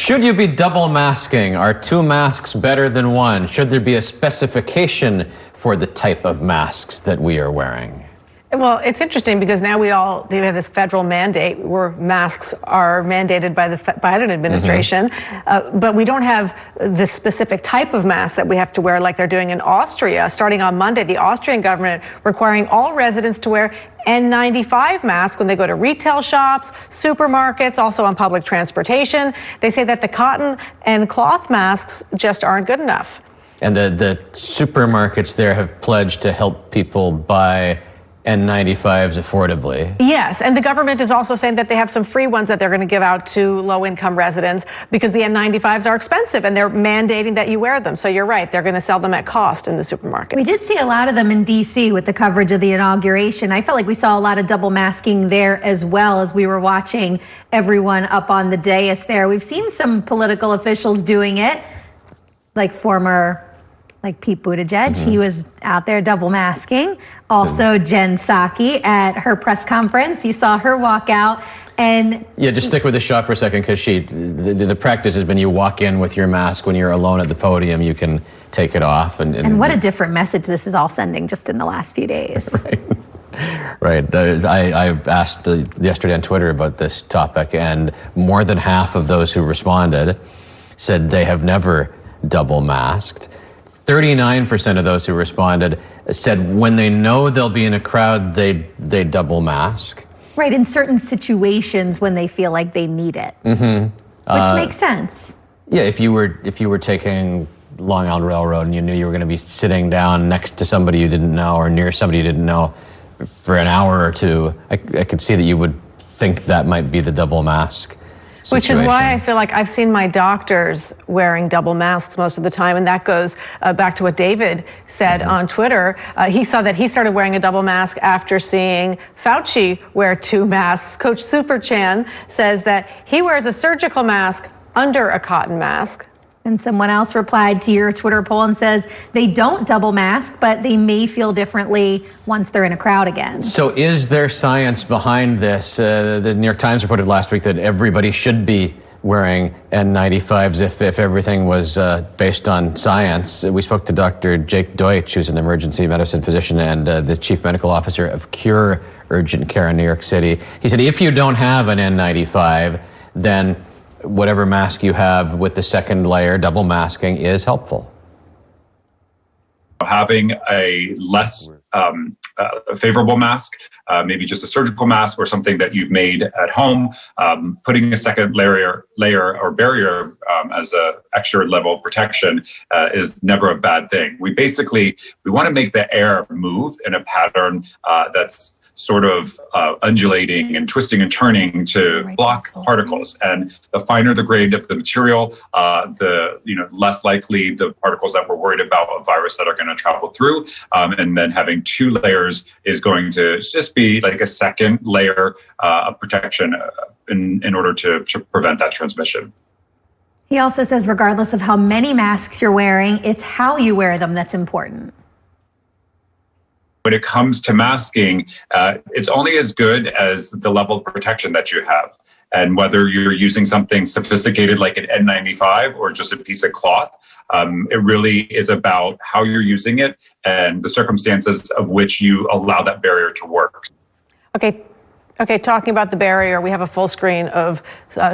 Should you be double masking? Are two masks better than one? Should there be a specification for the type of masks that we are wearing? Well, it's interesting because now we have this federal mandate where masks are mandated by the Biden administration, but we don't have the specific type of mask that we have to wear like they're doing in Austria. Starting on Monday, the Austrian government requiring all residents to wear N95 masks when they go to retail shops, supermarkets, also on public transportation. They say that the cotton and cloth masks just aren't good enough. And the supermarkets there have pledged to help people buy N95s affordably. Yes, and the government is also saying that they have some free ones that they're going to give out to low-income residents because the N95s are expensive and they're mandating that you wear them. So you're right, they're going to sell them at cost in the supermarkets. We did see a lot of them in D.C. with the coverage of the inauguration. I felt like we saw a lot of double masking there as well as we were watching everyone up on the dais there. We've seen some political officials doing it, like Pete Buttigieg, he was out there double masking. Also, Jen Psaki at her press conference, you saw her walk out and... Yeah, just stick with the shot for a second because the practice has been you walk in with your mask when you're alone at the podium, you can take it off. And what a different message this is all sending just in the last few days. Right. I asked yesterday on Twitter about this topic and more than half of those who responded said they have never double masked. 39% of those who responded said when they know they'll be in a crowd, they double mask. Right, in certain situations when they feel like they need it, which makes sense. Yeah, if you were taking Long Island Railroad and you knew you were going to be sitting down next to somebody you didn't know or near somebody you didn't know for an hour or two, I could see that you would think that might be the double mask. Which is why I feel like I've seen my doctors wearing double masks most of the time. And that goes back to what David said on Twitter. He saw that he started wearing a double mask after seeing Fauci wear two masks. Coach Super Chan says that he wears a surgical mask under a cotton mask. And someone else replied to your Twitter poll and says they don't double mask, but they may feel differently once they're in a crowd again. So is there science behind this? The New York Times reported last week that everybody should be wearing N95s if everything was based on science. We spoke to Dr. Jake Deutsch, who's an emergency medicine physician and the chief medical officer of Cure Urgent Care in New York City. He said if you don't have an N95, then whatever mask you have with the second layer, double masking, is helpful. Having a less favorable mask, maybe just a surgical mask or something that you've made at home, putting a second layer or barrier as an extra level of protection is never a bad thing. We want to make the air move in a pattern that's sort of undulating and twisting and turning to block particles. And the finer the grade of the material, the less likely the particles that we're worried about a virus that are going to travel through. And then having two layers is going to just be like a second layer of protection in order to prevent that transmission. He also says regardless of how many masks you're wearing, it's how you wear them that's important. When it comes to masking, it's only as good as the level of protection that you have. And whether you're using something sophisticated like an N95 or just a piece of cloth, it really is about how you're using it and the circumstances of which you allow that barrier to work. Okay, talking about the barrier, we have a full screen of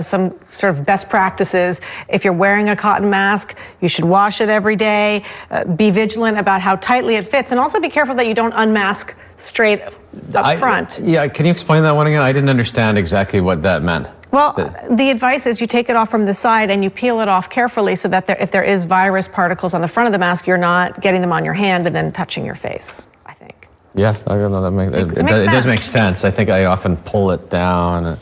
some sort of best practices. If you're wearing a cotton mask, you should wash it every day. Be vigilant about how tightly it fits, and also be careful that you don't unmask straight up front. Yeah, can you explain that one again? I didn't understand exactly what that meant. Well, the advice is you take it off from the side and you peel it off carefully so that if there is virus particles on the front of the mask, you're not getting them on your hand and then touching your face. Yeah, I don't know. It does make sense. I think I often pull it down.